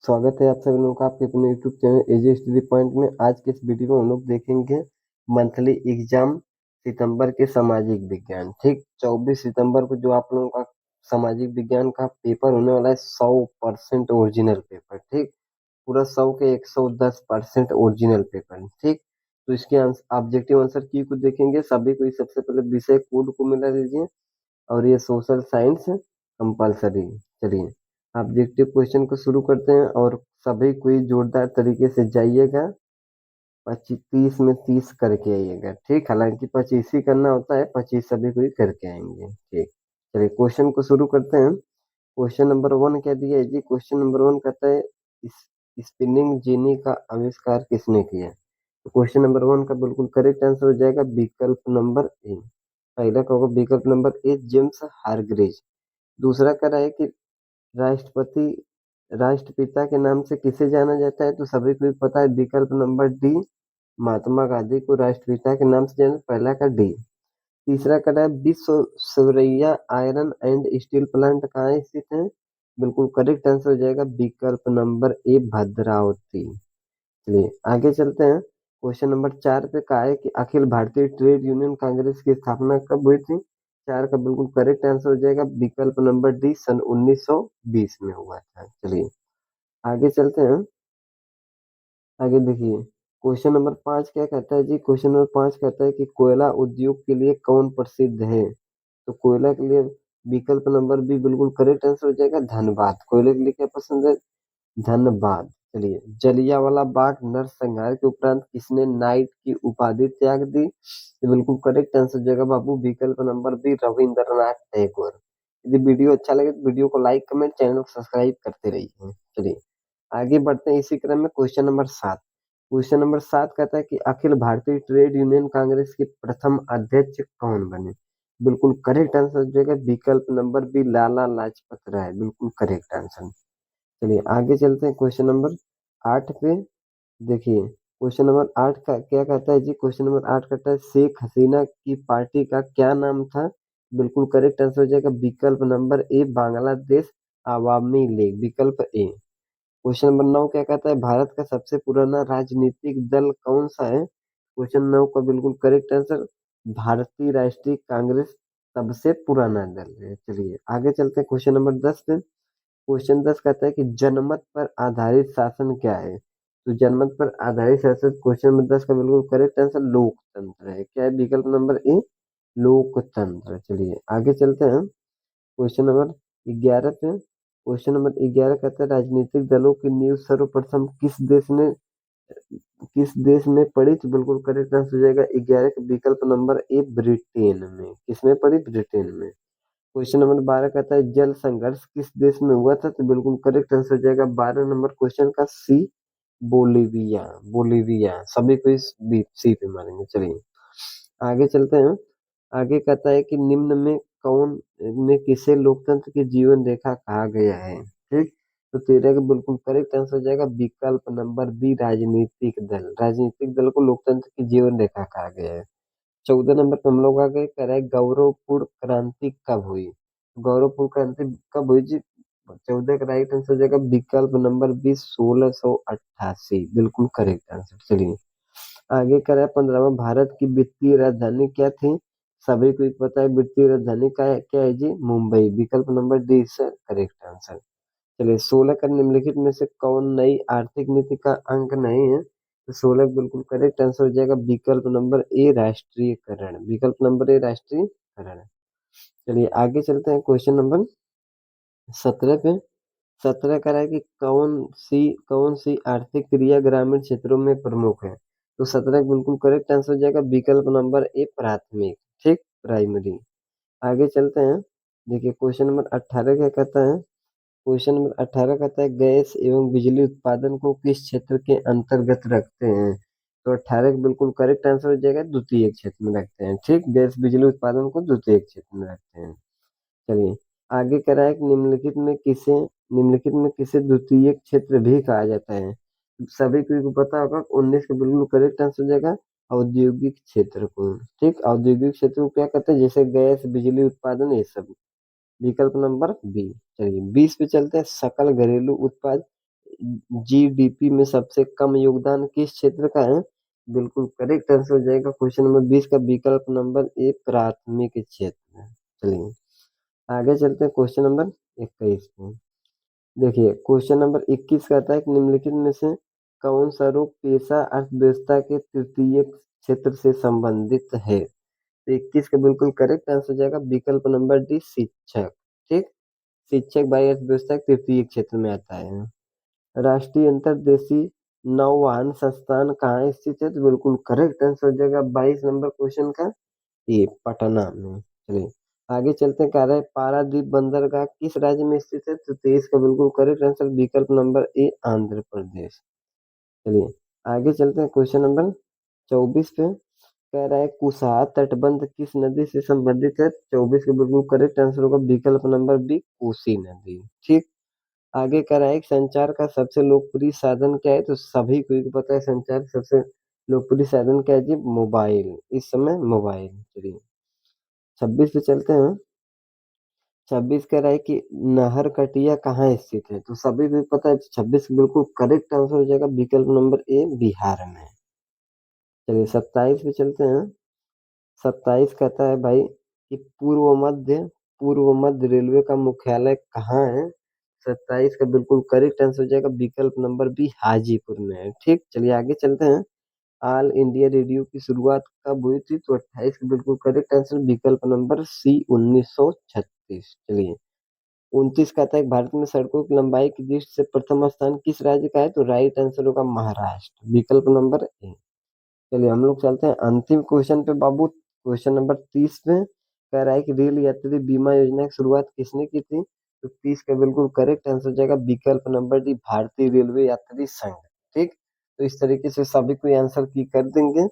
स्वागत है आप सभी लोगों का आपके अपने यूट्यूब चैनल एजे स्टडी पॉइंट में। आज के इस वीडियो में हम लोग देखेंगे मंथली एग्जाम सितंबर के सामाजिक विज्ञान। ठीक 24 सितंबर को जो आप लोगों का सामाजिक विज्ञान का पेपर होने वाला है 100% ओरिजिनल पेपर। ठीक पूरा 100 के 110% ओरिजिनल पेपर। ठीक तो इसके ऑब्जेक्टिव आंसर की को देखेंगे सभी को। सबसे पहले विषय कोड को मिला दीजिए और ये सोशल साइंस कंपलसरी। चलिए ऑब्जेक्टिव क्वेश्चन को शुरू करते हैं और सभी कोई जोरदार तरीके से जाइएगा। 25 30 में 30 करके आइएगा। ठीक हालांकि 25 ही करना होता है, 25 सभी कोई करके आएंगे। ठीक चलिए क्वेश्चन को शुरू करते हैं। क्वेश्चन नंबर 1 क्या दिया है जी? क्वेश्चन नंबर 1 कहता है स्पिनिंग जेनी का आविष्कार किसने किया? तो क्वेश्चन नंबर 1 का बिल्कुल करेक्ट आंसर हो जाएगा विकल्प नंबर ए। पहला का होगा विकल्प नंबर ए जेम्स हारग्रेज। दूसरा कह रहा है कि राष्ट्रपति राष्ट्रपिता के नाम से किसे जाना जाता है? तो सभी को पता है विकल्प नंबर डी महात्मा गांधी को राष्ट्रपिता के नाम से जाना। पहला का डी। तीसरा कह रहा है विश्व सौरैया आयरन एंड स्टील प्लांट कहाँ स्थित है? बिल्कुल करेक्ट आंसर हो जाएगा विकल्प नंबर ए भद्रावती। चलिए आगे चलते हैं। क्वेश्चन नंबर 4 पे कहा है कि अखिल भारतीय ट्रेड यूनियन कांग्रेस की स्थापना कब हुई थी? 4 का बिल्कुल करेक्ट आंसर हो जाएगा विकल्प नंबर डी सन 1920 में हुआ था। चलिए आगे चलते हैं। आगे देखिए क्वेश्चन नंबर 5 क्या कहता है जी? क्वेश्चन नंबर 5 कहता है कि कोयला उद्योग के लिए कौन प्रसिद्ध है? तो कोयला के लिए विकल्प नंबर बी बिल्कुल करेक्ट आंसर हो जाएगा धनबाद। कोयले के लिए क्या पसंद है? धन्यवाद। चलिए जलियांवाला बाग नरसंहार के उपरांत किसने नाइट की उपाधि त्याग दी? तो बिल्कुल करेक्ट आंसर जगह बाबू विकल्प नंबर बी रविंद्रनाथ टैगोर। यदि वीडियो अच्छा लगे तो वीडियो को लाइक कमेंट चैनल को सब्सक्राइब करते रहिए। चलिए आगे बढ़ते हैं इसी क्रम में। Question number 7। क्वेश्चन नंबर 7 कहता है कि अखिल भारतीय ट्रेड यूनियन कांग्रेस के प्रथम अध्यक्ष कौन बने? बिल्कुल करेक्ट आंसर हो जाएगा विकल्प नंबर बी लाला लाजपत राय। बिल्कुल करेक्ट आंसर। चलिए आगे चलते हैं क्वेश्चन नंबर 8 पे। देखिए क्वेश्चन नंबर 8 का क्या कहता है जी? क्वेश्चन नंबर 8 कहता है शेख हसीना की पार्टी का क्या नाम था? बिल्कुल करेक्ट आंसर हो जाएगा विकल्प number A Bangladesh Awami league. विकल्प ए। क्वेश्चन नंबर 9 क्या कहता है भारत का सबसे पुराना राजनीतिक दल कौन सा है? क्वेश्चन 9 का बिल्कुल करेक्ट आंसर भारतीय राष्ट्रीय कांग्रेस सबसे पुराना दल है। चलिए आगे चलते हैं क्वेश्चन नंबर 10 पे। क्वेश्चन 10 कहता है कि जनमत पर आधारित शासन क्या है? तो जनमत पर आधारित शासन क्वेश्चन नंबर 10 का बिल्कुल करेक्ट आंसर लोकतंत्र है। क्या है? विकल्प नंबर ए लोकतंत्र। चलिए आगे चलते हैं क्वेश्चन नंबर 11 पे। क्वेश्चन नंबर 11 कहता है राजनीतिक दलों की नींव सर्वप्रथम किस देश में पड़ी? तो बिल्कुल करेक्ट आंसर हो जाएगा 11 का विकल्प नंबर ए ब्रिटेन में। किसमें पड़ी? ब्रिटेन में। क्वेश्चन नंबर 12 कहता है जल संघर्ष किस देश में हुआ था? तो बिल्कुल करेक्ट आंसर हो जाएगा 12 नंबर क्वेश्चन का सी बोलीविया। बोलीविया सभी को इस सी पे मारेंगे। चलिए आगे चलते हैं। आगे कहता है कि निम्न में कौन में किसे लोकतंत्र की जीवन रेखा कहा गया है? ठीक तो 13 का बिल्कुल करेक्ट आंसर हो जाएगा विकल्प नंबर बी राजनीतिक दल। राजनीतिक दल को लोकतंत्र की जीवन रेखा कहा गया है। 14 नंबर पे हम लोग आ गए। कह रहा है गौरवपूर्ण क्रांति कब हुई? गौरवपूर्ण क्रांति कब हुई जी? 14 का राइट आंसर हो जाएगा विकल्प नंबर बी 1688। बिल्कुल करेक्ट आंसर। चलिए आगे कह रहा है 15वां भारत की वित्तीय राजधानी क्या थी? सभी को पता है वित्तीय राजधानी का क्या है जी? मुंबई। विकल्प number D is correct answer. चलिए 16 का निम्नलिखित में से कौन नई आर्थिक नीति का अंग नहीं है? तो 16 बिल्कुल करेक्ट आंसर हो जाएगा विकल्प नंबर ए राष्ट्रीयकरण। विकल्प नंबर ए राष्ट्रीयकरण। चलिए आगे चलते हैं क्वेश्चन नंबर 17 पे। 17 कह रहा है कि कौन सी आर्थिक क्रिया ग्रामीण क्षेत्रों में प्रमुख है? तो 17 बिल्कुल करेक्ट आंसर हो जाएगा विकल्प नंबर ए प्राथमिक। ठीक प्राइमरी। आगे चलते हैं। देखिए क्वेश्चन नंबर 18 क्या कहता है? क्वेश्चन नंबर 18 कहता है गैस एवं बिजली उत्पादन को किस क्षेत्र के अंतर्गत रखते हैं? तो 18 का बिल्कुल करेक्ट आंसर हो जाएगा द्वितीय क्षेत्र में रखते हैं। ठीक गैस बिजली उत्पादन को द्वितीय क्षेत्र में रखते हैं। चलिए आगे कह रहा है कि निम्नलिखित में किसे द्वितीय क्षेत्र भी कहा जाता है? सभी को पता होगा 19 का बिल्कुल करेक्ट आंसर हो जाएगा औद्योगिक क्षेत्र को। ठीक औद्योगिक क्षेत्र को क्या कहते हैं? जैसे गैस बिजली उत्पादन ये सब। विकल्प नंबर बी। चलिए 20 पे चलते हैं सकल घरेलू उत्पाद जीडीपी में सबसे कम योगदान किस क्षेत्र का है? बिल्कुल करेक्ट आंसर हो जाएगा क्वेश्चन नंबर 20 का विकल्प नंबर ए प्राथमिक क्षेत्र। चलिए आगे चलते हैं क्वेश्चन नंबर 21 पे। देखिए क्वेश्चन नंबर 21 कहता है कि निम्नलिखित में से कौन सा रोग पेशा अर्थव्यवस्था के तृतीय क्षेत्र से संबंधित है? तो 21 का बिल्कुल करेक्ट आंसर हो जाएगा विकल्प नंबर डी शिक्षक। ठीक, शिक्षक बाह्य अर्थव्यवस्था के तृतीय क्षेत्र में आता है। राष्ट्रीय अंतर्देशीय नौवहन संस्थान कहाँ स्थित है? तो बिल्कुल करेक्ट आंसर हो जाएगा 22 नंबर क्वेश्चन का ये पटना में। चलिए आगे चलते हैं, कह रहे हैं पारादीप बंदरगाह किस राज्य में स्थित है? तो 23 का बिल्कुल करेक्ट आंसर विकल्प नंबर ए आंध्र प्रदेश। चलिए आगे चलते हैं क्वेश्चन नंबर 24 पे। कह रहा है कुशा तटबंध किस नदी से संबंधित है? 24 का बिल्कुल करेक्ट आंसर होगा विकल्प नंबर बी कोसी नदी। ठीक, आगे कह रहा है कि संचार का सबसे लोकप्रिय साधन क्या है? तो सभी को ही पता है संचार सबसे लोकप्रिय साधन क्या है जी? मोबाइल, इस समय मोबाइल। चलिए 26 पे चलते हैं। 26 कह रहा है कि नहरकटिया कहाँ स्थित है? तो सभी को पता है 26 बिल्कुल करेक्ट आंसर हो जाएगा विकल्प नंबर ए बिहार में। चलिए 27 पे चलते हैं। 27 कहता है भाई कि पूर्व मध्य रेलवे का मुख्यालय कहाँ है? 27 का बिल्कुल करेक्ट आंसर हो जाएगा विकल्प नंबर बी हाजीपुर में है। ठीक, चलिए आगे चलते हैं। ऑल इंडिया रेडियो की शुरुआत कब हुई थी? तो 28 का बिल्कुल करेक्ट आंसर विकल्प नंबर सी 1936। चलिए 29 कहता है भारत में सड़कों की लंबाई की दृष्टि से प्रथम स्थान किस राज्य का है? तो राइट आंसर होगा महाराष्ट्र, विकल्प नंबर ए। चलिए हम लोग चलते हैं अंतिम क्वेश्चन पे बाबू, क्वेश्चन नंबर 30 पे। कह रहा है कि रेल यात्री बीमा योजना की शुरुआत किसने की थी? तो 30 का बिल्कुल करेक्ट आंसर हो जाएगा विकल्प नंबर डी भारतीय रेलवे यात्री संघ। ठीक, तो इस तरीके से सभी कोई आंसर की कर देंगे।